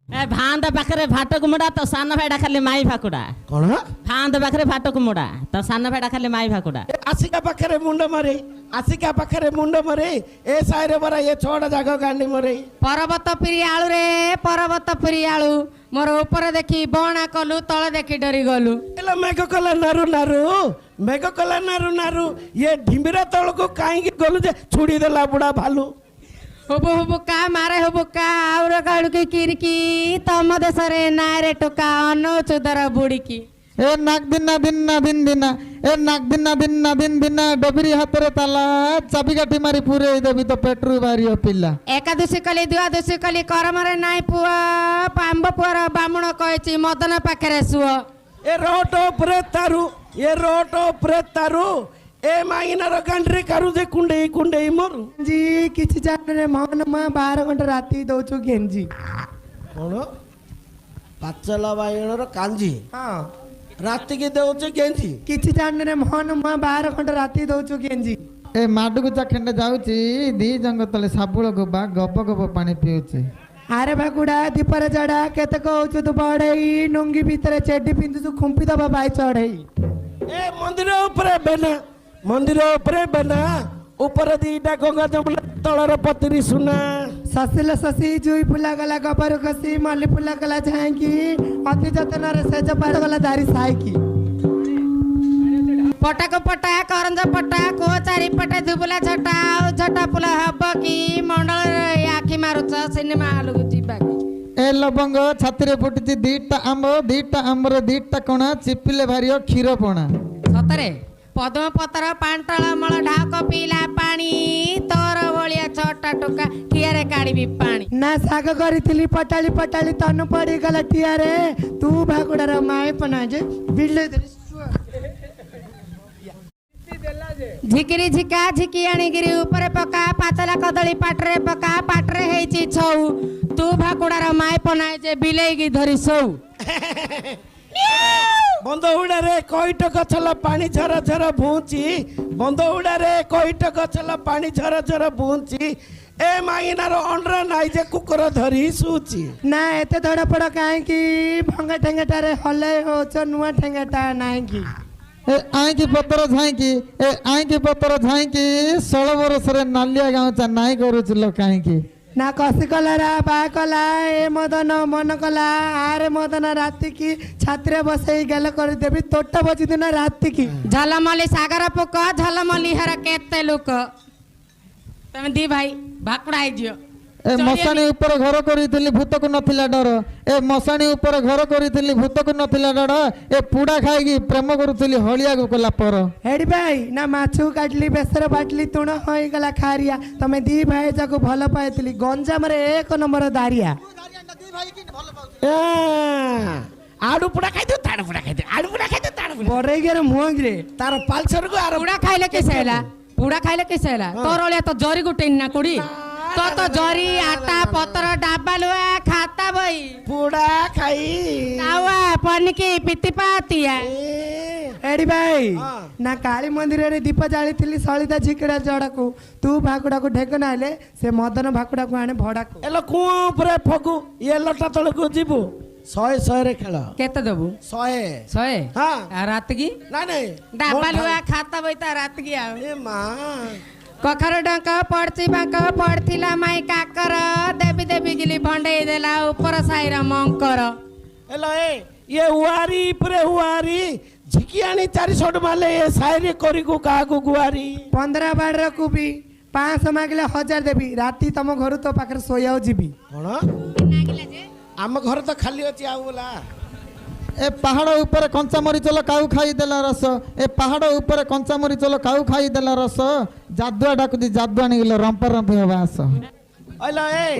भांद पाखे भाट कुमुड़ा तो सान भाईटा खाली माई भाकुड़ा कौन भांद पाखे भाट कुमुड़ा तो सान भाईटा खाली माई भाकुड़ा आसिका पाखे मुंड मरे आसिका पाखे मुंड मरे ए साइरे बरा ये छोड़ जाग गांडी मरे पर्वत पिरी आलू रे पर्वत पिरी आलू मोर ऊपर देखी बणा कलु तले देखी डरी गलु एला मेघ कला नारू नारू मेघ कला नारू नारू ये ढिंबिरा तल को काई गलु जे छुड़ी देला बुढ़ा भालू हुबु हुबु का मारे हुबु का आउर काडुकी किरकी तम देशरे नारे टोका अनु चुदर बुड़ीकी ए नाक दिना दिना दिन दिना ए नाक दिन दिना डबरी हातरे ताला चाबी काठी मारी पूरे देबी तो पेट्रोल बारियो पिल्ला एकादशी कली द्वादशी कली करमरे नाई पुआ पांब पुअर बामुण कहची मदन पाखरे सुओ ए रोटो प्रेतारू ये रोटो प्रेतारू ए माइनार गांड्रे कारू जे कुंडे कुंडे मरु जी किछि जाने मोहन मा 12 घंटा राती दउछु गेंजी कौन पाचला बाइणर कांजी हां राती के दउछु गेंजी किछि जाने मोहन मा 12 घंटा राती दउछु गेंजी ए माडुकु चाखंडे जाउची दी जंग तले साबुळ गोबा गप गप पानी पिउची आरे भाकुड़ा दीपर जड़ा केते कहउछु तू बड़ई नुंगी भीतर चेडी पिंदु खुंपी दबा बाई चढ़ई ए मंदिर ऊपर बना ऊपर दीटा गंगा जमुना तलर पतरी सुना ससिल ससी जुई फुला गला गबर खसी मल्ली फुला गला झांकी अति जतन रे सेज पाड़ गला दारी साईकी पटाक पटा करंज पटा को चारि पटा दुबुला छटा छटा पुला हब की मंडल आखी मारुछ सिनेमा हॉल जीबा ए लबंग छातीरे फुटिची दीटा आंबर दीटा कोणा चिपिले भारियो क्षीर पोणा सतरे पद्म पत्र पांटल मळ ढाक पीला पानी तोर भलिया छटा टोका कियारे काढिबी पानी ना साग करिथिली पटाली पटाली तनु पड़ी गला टियारे तू भाकुड़ा रे माय पनाजे बिल्ले झिकिरी झिका झिकी आनिगिरी ऊपर पका पातला कदली पाटरे पका पाटरे हेची छौ तू भाकुड़ा रे माय पनाजे बिलेगी धरी सौ बंदहुड़ा रे कईट गछल पानी झर झर भूची बंदहुड़ा रे कईट गछल पानी झर झर भूची ए माइनार अंडर नाई जे कुकुर धरी सूची ना एते धड़ पड़ काहे की भंगा ठेंगाटा रे हले होछ नुआ ठेंगाटा नाई की ए आईकी पत्र झाईकी 16 वर्ष रे नालिया गाँव नाई करूचलो काहे की ना कसी कला रा बा कला ए मदन मन कला आरे मदन राति की छात्रे बसई गेल कर देबी तोटा बजी दिन राति की झलमली सागर पोक झलमली हर केते लोक तमे दी भाई भाकुड़ा आई जियो ए मसाणी ऊपर घर करिथिली भूत को नथिला डर ए मसाणी ऊपर घर करिथिली भूत को नथिला डर ए पुडा खाइकी प्रेम करूथिली हलिया को कला पर हेडी भाई ना माछु काटली बेसर बाटली तुण होई गला खारिया तमे दी भाई जाको भल पाइथिली गंजाम रे एक नंबर दारिया आडू पुडा खाइ दो ताडू पुडा खाइ दो आडू पुडा खाइ दो ताडू पुडा बरे गेर मुंगरे तार पालसर को आर पुडा खाइले किसे हैला पुडा खाइले किसे हैला तोरलिया तो जरी गुटे ना कुडी तो जरी आटा पतर डाबालुआ खाता भाई पुडा खाई तावा पनिकी पिति पातिया एडी भाई ना काली मंदिर रे दीप जाली थिली सलिता झिकड़ा जड़ाकू तू भाकुड़ा को ढेक नाले से मदन भाकुड़ा को आने भड़ा को एलो कुआ ऊपर फगु ये लटा तळ को जीवु 100 रे खेल केते देबू 100 हां हां रात की नहीं डाबालुआ खाता बैता रात की आ ए मां कखर डंक पड़ची बांक पड़थिला माई काकर देवी देवी गिली भंडे देला ऊपर साईरा मंकर हेलो ए ये हुआरी पुरे हुआरी झिकियानी 400 माले ये साइरे करी को का को गुआरी 15 बार रखू भी 500 मागले 1000 देबी राती तम घर तो पाकर सोयाओ जीबी कोन आम घर तो खाली अछि आउ बोला ए पहाड़ ऊपर कंचा मरीचल काऊ खाई देला रस ए पहाड़ ऊपर कंचा मरीचल काऊ खाई देला रस जादुआ डाकुदी जादुआनी गेलो रंपर रंप हेबा आस ओला ए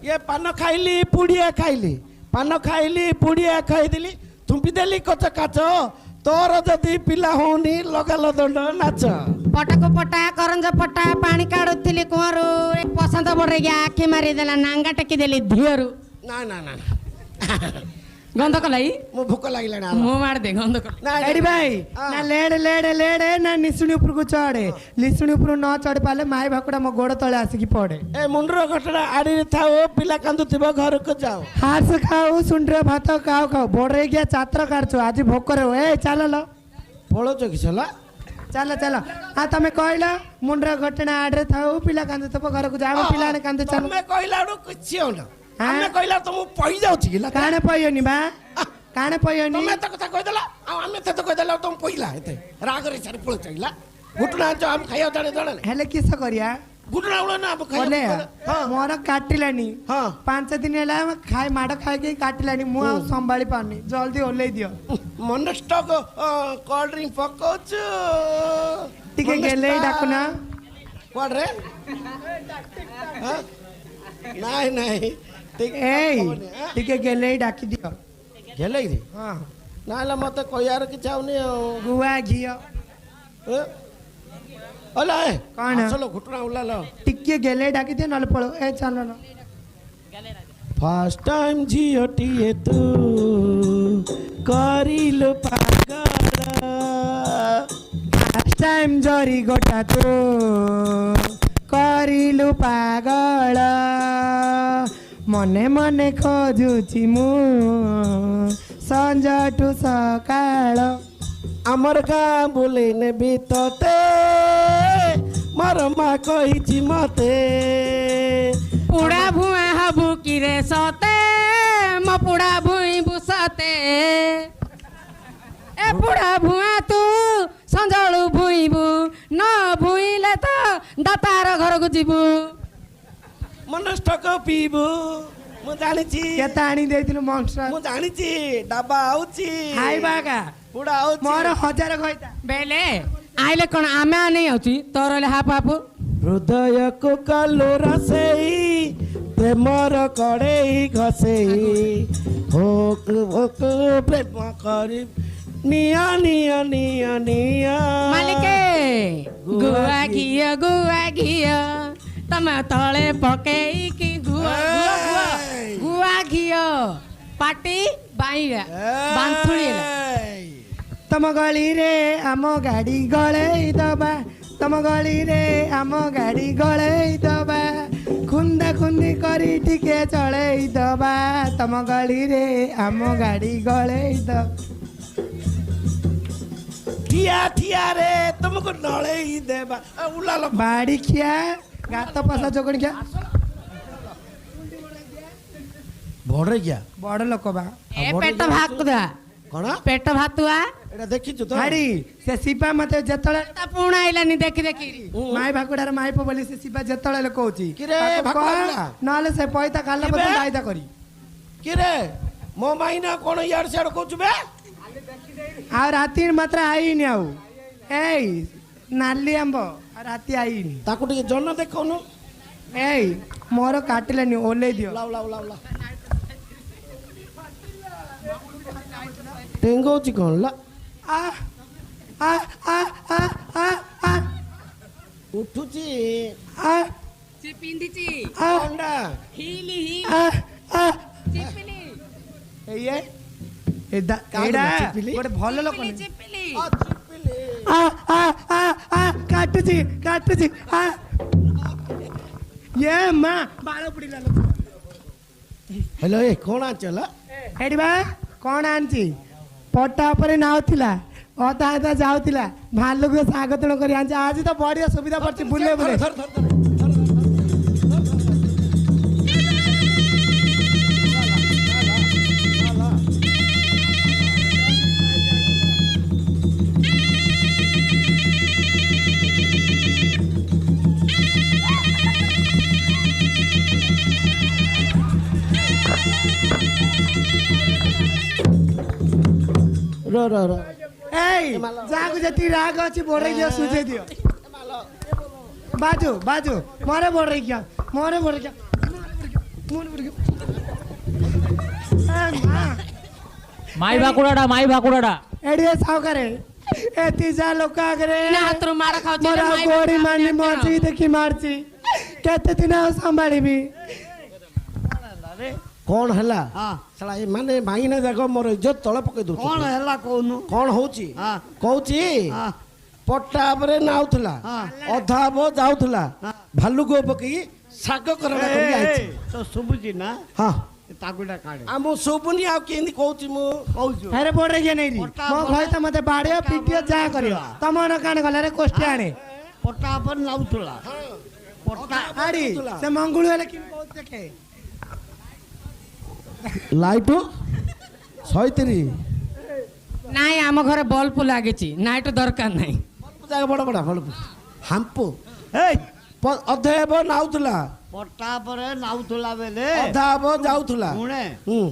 ये पान खाइली पुड़िया खाइली पान खाइली पुड़िया खाइ दिली थुंपी देली कच काच तोर जदी पिला होनी लगाल दंड नाच पटक पटा करंज पटा पानी काढुथिली कुआरू पसंद बडरे आखी मारी देला नांगा टेकी देली धियरू ना ना ना ଗନ୍ଧ କଲାଇ ମୁଁ ଭୋକ ଲାଗିଲାଣି ମୁଁ ମାରି ଦେ ଗନ୍ଧ କଲା ନାଇଁ, ଏଡି ଭାଇ ହଁ। ନା ଲେଡେ ଲେଡେ ଲେଡେ ନା ନିଶୁଣି ଉପରକୁ ଚଢେ ନିଶୁଣି ଉପରୁ ନ ଚଢି ପାରିଲେ ମାଇ ଭାକୁଡା ମୋ ଗୋଡ ତଳେ ଆସିକି ପଡେ ଏ ମୁଣ୍ଡର ଘଟଣା ଆଡ଼ିରେ ଥାଉ ପିଲା କାନ୍ଦୁଥିବ ଘରକୁ ଯାଅ ହାସ ଖାଉ ସୁଣ୍ଡିର ଭାତ ଖାଉ ଖାଉ ବଡରେଇ ଗିଆ ଚାତ୍ର କାଢୁଛୁ ଆଜି ଭୋକରେ ଏ ଚାଲ ଲ ପଳଉଛ କି ସଲା ଚାଲ ଚାଲ ତମେ କହିଲ ମୁଣ୍ଡର ଘଟଣା ଆଡରେ ଥାଉ ପିଲା କାନ୍ଦୁଥିବ ଘରକୁ ଯାଅ ଆମ ପିଲାମାନେ କାନ୍ଦୁ ଚାଲ ତମେ କହିଲା ବେଳକୁ କିଛି ହଉନ ହଁ? ଆମେ କହିଲା ତମକୁ ପଇ ଯାଉଛି କି କାଣେ ପଇବନି ବା କାଣେ ପଇବନି ତମେ ଏତେ କଥା କହିଦେଲ ଆଉ ଆମେ ତ କହିଦେଲା ତମ ପଇଲା ଏତେ ରାଗରେ ଛାଡି ପଳଉଛ କିଲା ଘୁଟଣା ଆଣିଛ ଆମେ ଖାଇବାକୁ ଜାଣେ ଜଣେ ହେଲେ କିସ କରିବା ଘୁଟଣା ଉଳ ନା ଆମେ ବୋଲେ ଖାଇବାକୁ ମୋର କାଟିଲାନି ହଁ 5 ଦିନ ହେଲା ମାଡ ଖାଇକି କାଟିଲାନି ମୁଁ ଆଉ ସମ୍ଭାଳି ପାରୁନି ଜଲ୍ଦି ଓହ୍ଲେଇ ଦିଅ ମନେ ଷ୍ଟକ୍ କୋଲ୍ଡ ଡ୍ରିଙ୍କ ପକଉଛୁ ଟିକେ ଗେଲେଇ ଡାକୁନା କୁଆଡେ ନାଇଁ ନାଇଁ ଏଇ ଟିକେ ଗେଲେଇ ଡାକି ଦିଅ ଗେଲେଇ ରେ ହଁ ନାହେଲେ ମତେ କହିବାର କିଛି ଆଉନି ଆଉ ଗୁଆ ଘିଅ ଓଲା କଣ? ଆସିଲ ଘୁଟଣା ଉଲାଲ ଟିକେ ଗେଲେଇ ଡାକି ଦିଅ ନହେଲେ ପଳଉ ଏ ଚାଲ ଫାଷ୍ଟ ଟାଇମ୍ ଝିଅଟିଏ ତୁ କରିଲୁ ପାଗଳ ଫାଷ୍ଟ ଟାଇମ୍ ଜରି ଗୋଟା ତୁ କରିଲୁ ପାଗଳ ମନେ ମନେ ଖୋଜୁଛି ମୁଁ ସଞ୍ଜଠୁ ସକାଳ ଆମର ଗାଁ ବୁଲେଇ ନେବି ତତେ ମୋର ମା କହିଛି ମତେ ପୁଡ଼ା ଭୁଆଁ ହବୁ କିରେ ସତେ ମୋ ପୁଡ଼ା ଭୁଇଁବୁ ସତେ ଏ ପୁଡ଼ା ଭୁଆଁ ତୁ ସଞ୍ଜଳୁ ଭୁଇଁବୁ ନ ଭୁଇଁଲେ ତ ଦାତାର ଘରକୁ ଯିବୁ ମନଷ୍ଟକ ପିଇବୁ ମୁଁ ଜାଣିଛି କେତେ ଆଣି ଦେଇଥିଲୁ ମନଷ୍ଟ୍ରା ମୁଁ ଜାଣିଛି ଡାବା ଆଉଛି ଖାଇବା କା ପୁଡା ଆଉଛି ମୋର 1000 କହିତା ବେଲେ ଆଇଲେ କ'ଣ ଆମେ ନେଇ ଆଉଛୁ ତୋର ହେଲେ ହାପ ହାପ ହୃଦୟକୁ କଲୁ ରସେଇ ପ୍ରେମର କଡ଼େଇ ଘଷେଇ ଭୋକ ଭୋକ ପ୍ରେମ କରି ନିଆ ନିଆ ନିଆ ନିଆ ମାଲିକେ ଗୁଆ ଘିଅ ତମେ ତଳେ ପକେଇକି ଗୁଆ ଘିଅ ପାଟି ବାଇରା ବାନ୍ଥୁଳି ହେଲା ତମ ଗଳିରେ ଆମ ଗାଡି ଗଳେଇ ଦବା ତମ ଗଳିରେ ଆମ ଗାଡି ଗଳେଇ ଦବା ଖୁନ୍ଦା ଖୁନ୍ଦି କରି ଟିକେ ଚଳେଇ ଦବା ତମ ଗଳିରେ ଆମ ଗାଡି ଗଳେଇ ଦବା ଠିଆ ଠିଆ ରେ ତୁମକୁ ନଳେଇ ଦେବା ଉଲାଲ ବାଡି ଖିଆ ଗାତ ପଶା ଚକଣି ଖିଆ ବଡରେ କିଆ ବଡ ଲୋକ ବା ଏ ପେଟ ଭାତୁଆ କଣ ପେଟ ଭାତୁଆ ଏଟା ଦେଖିଛୁ ତ ହାଡି ସେ ଶିବା ମତେ ଯେତେବେଳେ ତା ପୁଣା ଆଇଲାନି ଦେଖି ଦେଖି ମାଇ ଭାକୁଡାର ମାଇପ ବୋଲି ସେ ଶିବା ଯେତେବେଳେ କହୁଛି କିରେ ତାକୁ କହ, ଭାକୁଡା? ନହେଲେ ସେ ପଇତା କାଲା କିବେ? ପଇତା ଦାଇଦା କରି କିରେ ମୋ ମାଇନା କଣ ଇଆଡେ ସିଆଡେ କହୁଛୁ ବେ ଆଉ ରାତି ମାତ୍ର ଆଇନି ଆଉ ଏଇ ନାଲି ଆମ୍ବ ଆଉ ରାତି ଆଇନି ତାକୁ ଟିକେ ଜନ ଦେଖଉନୁ ଏଇ ମୋର କାଟିଲାନି ଓହ୍ଲେଇ ଦିଅ ଉଲା ଉଲା ଉଲା ଉଲା ଟେଙ୍ଗଉଛି କଣ ଲା ଆ ଆ ଆ ଆ ଆ ଆ ଉଠୁଛି ଆ ସେ ପିନ୍ଧିଛି ଆ ଅଣ୍ଡା ହିଲି ଆ ଆ ଚିପିଲି ଏଇଏ ଏଇଟା ଗୋଟେ ଭଲ ଲୋକ ନୁହେଁ। ଚିପିଲି ଆ ଆ ଆ ଆ କାଟୁଛି କାଟୁଛି ଆ ଏ ମା ବାଳ ପଡ଼ିଲା ଲୋକ ହେଲୋ ଏ କଣ ଆଞ୍ଚଲା ଏଠି ବା କଣ ଆଣିଛି ପଟା ଉପରେ ନାଉଥିଲା ଅଧା ଅଧା ଯାଉଥିଲା ଭାଲୁକୁ ସ୍ୱାଗତଣ କରି ଆଣିଛି ଆଜି ତ ବଢିଆ ସୁବିଧା ପଡିଛି ବୁଲେ ବୁଲେ ର ର ର ଏଇ ଯାହାକୁ ଯେତିକି ରାଗ ଅଛି ବଢେଇ ଦିଅ ସୁଝେଇ ଦିଅ ବାଜୁ ବାଜୁ ମୋର ବଢେଇ କିଆ ମୋର ବଢେଇ କିଆ ମାଇ ଭାକୁଡାଟା ଏଠି ସାଉକାରେ ଏତି ଯା ଲୋକ ଆଗରେ ନା ହାତରୁ ମାର ଖାଉଛି ମୋର ଆଉ ଗୋଡି ମାନି ମଞ୍ଚି ଦେଖି ମାରଛି କେତେ ଦିନ ଆଉ ସମ୍ଭାଳିବି କଣ ହେଲା ହଁ ଶଳା ଏ ମାନେ ମାଇନା ଯାକ ମୋର ଇଜ୍ଜତ ତଳେ ପକେଇ ଦଉଛନ୍ତି କଣ ହେଲା କହୁନୁ କଣ ହଉଛି ହଁ କହୁଛି ହଁ ପଟା ଉପରେ ନାଉଥିଲା ହଁ। ଅଧା ହବ ଯାଉଥିଲା ଭାଲୁକୁ ପକେଇ ଶାଗ କରଣା କରି ଆଇଛି ତ ଶୁଭୁଛି ନା ହଁ ତାକୁ କାଢେ ଆଉ ମୁଁ ଶୁଭୁନି ଆଉ କେମିତି କହୁଛି ମୁଁ କହୁଛୁ ଆରେ ବୋର୍ଡରେ କିଏ ନେଇରି ପଟା ମୋ ବୋର୍ଡରେ- ଘରେ ମତେ ବାଡିଅ ପିଟିଅ ଯାହା କରିବ ତମ ମାନ କାଣ ଗଲା ରେ କୋଷ୍ଟି ଆଣେ ପଟା ଉପରେ ନାଉଥିଲା ପଟା ଆଡି ସେ ମଙ୍ଗୁଳୁ ହେଲେ କି ବହୁତ ଦେଖେ ଲାଇଟ 130 ନାଇଁ ଆମ ଘରେ ବଲ୍ବ ଲାଗିଛି ନାଇଟ୍ ଦରକାର ନାହିଁ ବଡ ବଡ ହାମ୍ପୁ ଏଇ ଅଧେ ହେବ ନାଉଥିଲା ପଟା ଉପରେ ନାଉଥିଲା ବେଲେ ଅଧା ହେବ ଯାଉଥିଲା ଶୁଣେ ହୁଁ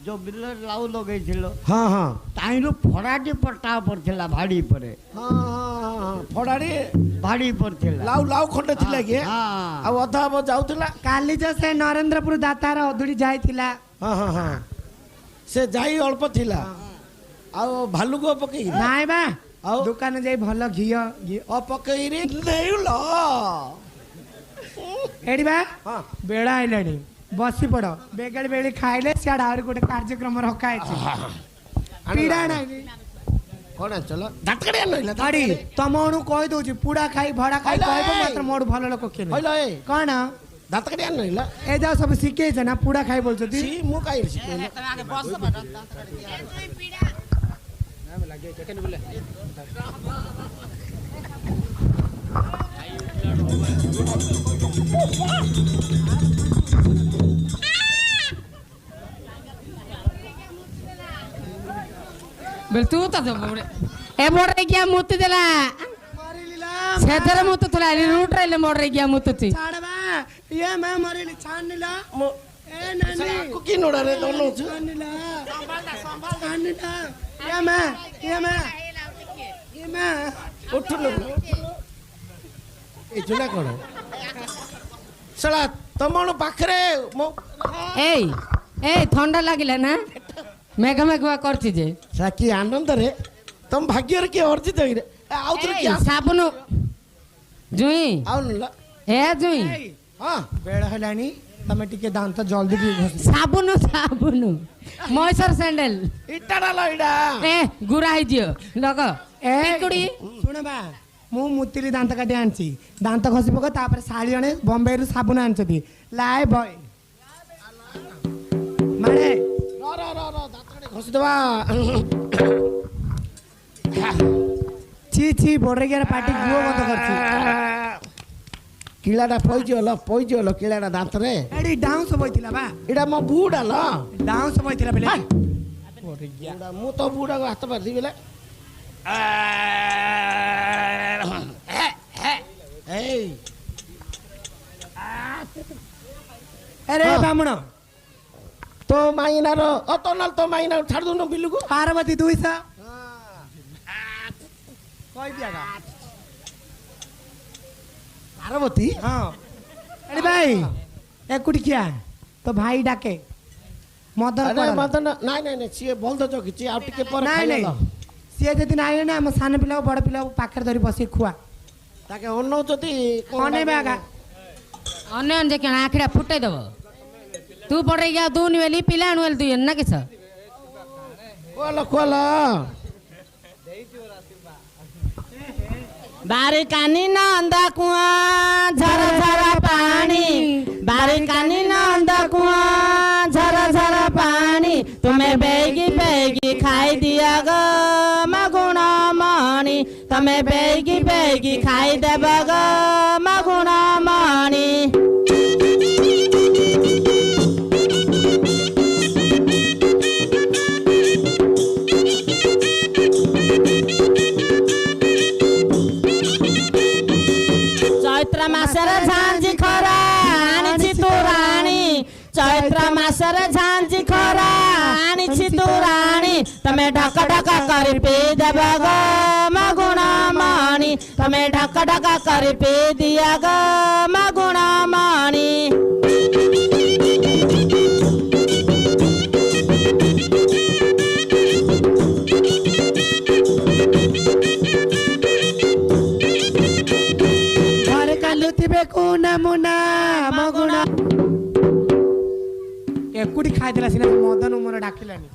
ଯୋଉ ବିଲରେ ଲାଉ ଲଗେଇଥିଲ ହଁ ହଁ ତାଇରୁ ଫଡାଟି ପଟା ଉପରେ ଥିଲା ଭାଡି ଉପରେ ହଁ ହଁ ହଁ ଫଡାଡି ଭାଡି ଉପରେ ଥିଲା ଲାଉ ଲାଉ ଖଣ୍ଡେ ଥିଲା କି ହଁ ଆଉ ଅଧା ହେବ ଯାଉଥିଲା କାଲି ଯେ ସେ ନରେନ୍ଦ୍ରପୁର ଦାତାର ଅଧୁଡି ଯାଇଥିଲା ହଁ ହଁ ହଁ ସେ ଯାଇ ଅଳ୍ପ ଥିଲା ଆଉ ଭାଲୁକୁ ପକେଇ ନାଇଁ ବା ଆଉ? ଦୋକାନ ଯାଇ ଭଲ ଘିଅ ପକେଇରି ନେଉଲ ଏଠି ବା ହଁ ବେଳ ଆଇଲାଣି ବସି ପଡ ବେଗାଳି ବେଳି ଖାଇଲେ ସିଆଡେ ଆହୁରି ଗୋଟେ କାର୍ଯ୍ୟକ୍ରମ ରଖା ହେଇଛି ପିଡା ନାହିଁ କଣ ଚଲ ଦାଟକଡି ଆଣିଲା ଗାଡି ତମ ଅଣୁ କହି ଦଉଛି ପୁଡା ଖାଇ ଭଡା ଖାଇ ହଇଲୋ, କହିବ ଏଇ। ମାତ୍ର ମୋଠୁ ଭଲ ଲୋକ କିଏ ହଇଲ ଏ କଣ ଦାଟକଡି ଆଣିଲା ଏ ଯାଉ ସବୁ ଶିଖେଇছে ନା ପୁଡା ଖାଇ ବୋଲଛନ୍ତି ମୁଁ କାଇଁ ଶିଖେଇଲି ବେଲେ ତୁ ତ ଏ ମୋଡରେ କିଆ ମୁତି ଦେଲା ସେଥରେ ମୁତୁଥିଲା ରୁଟ୍ ରେ ମୋଡରେ କିଆ ମୁତୁଛି ଛାଡବା ଇଏ ମା ମରିଲି ଛାଣିଲା ମୁଁ ଏ ନାନି ଆକୁ କି ନୋଡାରେ ଦନଉଛୁ ଛାଣିଲା ଛାଣିଲା ଇଏ ମା ଇଏ ମା ଇଏ ମା ଉଠୁନ ଏ ଚୁନା କଣ ଶଳା ତମଣ ପାଖରେ ମୋ ଏଇ ଏଇ ଥଣ୍ଡା ଲାଗିଲା ନା ମେଘ ମେଘୁଆ କରିଛି ଯେ ଶଳା କି ଆନନ୍ଦରେ ତମ ଭାଗ୍ୟରେ କିଏ ଅର୍ଜିତ ହେଇରେ ଆଉ ଥରେ ଏଇ କିଏ ସାବୁନ ଜୁଇଁ ଆଉ ନଲା ଏ ଜୁଇଁ ହଁ ବେଳ ହେଲାଣି ତମେ ଟିକେ ଦାନ୍ତ ଜଲ୍ଦି ଟିକେ ଘଷି ସାବୁନ ସାବୁନ ମଇସର ସ୍ୟାଣ୍ଡେଲ ଇଟାଡାଲ ଇଡା ଏ ଗୁରା ହେଇଯିବ ଲଗ ଏ ପିକୁଡି ଶୁଣ ବା ମୁଁ ମୁତିଲି ଦାନ୍ତ କାଟି ଆଣିଛି ଦାନ୍ତ ଘଷି ପକ ତାପରେ ଶାଳି ଜଣେ ବମ୍ବେରୁ ସାବୁନ ଆଣିଛନ୍ତି ଲାଏ ବୟ ମାନେ ଦାନ୍ତକଡି ଘଷିଦବା ଛି ଛି ବଡରେଗିଆର ପାଟି ଗୁଅ ବନ୍ଦ କରିଛି କିଳାଟା ପଇଯିବଲ କିଳାଟା ଦାନ୍ତରେ ଏଠି ଡାଉଁସ ବଇଥିଲା ବା ଏଇଟା ମୋ ବୁଢାଲ ଡାଉଁସ ବଇଥିଲା ବେଲେ ବୁଢା ମୁଁ ତ ବୁଢାକୁ ହାତ ପାରିବି ବେଲେ ଏଇ ଆରେ ବାମୁଣ ତୋ ମାଇନାର ତ ନହେଲେ ତୋ ମାଇନା ଛାଡି ଦଉନ ବିଲୁକୁ ପାର୍ବତୀ 200 କହିଦିଆ ପାର୍ବତୀ ହଁ ଆରେ ଭାଇ ଏକୁଟି କିଆ ତ ଭାଇ ଡାକେ ମଦନ ଆରେ କୁଆଡେ? ମଦନ ନାଇଁ ନାଇଁ ନାଇଁ ସିଏ ବନ୍ଦ ଜଗିଛି ଆଉ ଟିକେ ପରେ ନାଇଁ ନାଇଁ ଖାଇଲ ସିଏ ଯଦି ନାଇଁ ନା ଆମ ସାନ ପିଲାକୁ ବଡ ପିଲାକୁ ପାଖରେ ଧରି ବସିକି ଖୁଆ ତାକେ ଅନଉଛନ୍ତି ଅନେଇବା ଆଗା ଅନ୍ୟ ଯେ କିଣା ଆଖିଟା ଫୁଟେଇ ଦବ ତୁ ପଡେଇ ଗା ଦୁନି ବେଲି ପିଲା ଆଣୁ ବେଲି ତୁ ନା କିସ କୁଆଲ ବାରି କାନି ନନ୍ଦ କୁଆ ଝର ଝର ପାଣି ବାରି କାନି ନନ୍ଦ କୁଆ ଝର ଝର ପାଣି ତୁମେ ବେଗି ବେଗି ଖାଇଦିଅ ଗো ମଗୁଣ ମଣି ତମେ ବେଗି ବେଗି ଖାଇଦେବ ଗো ମଗୁଣ ମଣି ଚୈତ୍ର ମାସରେ ଝାଞ୍ଜି ଖରା ଆଣିଛି ତୁରାଣୀ ଚୈତ୍ର ମାସରେ ଝାଞ୍ଜି ଖରା ଆଣିଛି ତୁରାଣୀ ତମେ ଢକ ଢକ କରି ପିଇ ଦେବ ଗো ମଗୁଣ ମଣି ତମେ ଢକ ଢକ କରି ପିଇ ଦିଅ ଗো ମଗୁଣ ମଣି ଘରେ କାଲୁଥିବେ କୁନା ମୁନା ମଗୁଣା ଏକୁଟି ଖାଇଦେଲା ସିନା ମଦନ ମୋର ଡାକିଲାନି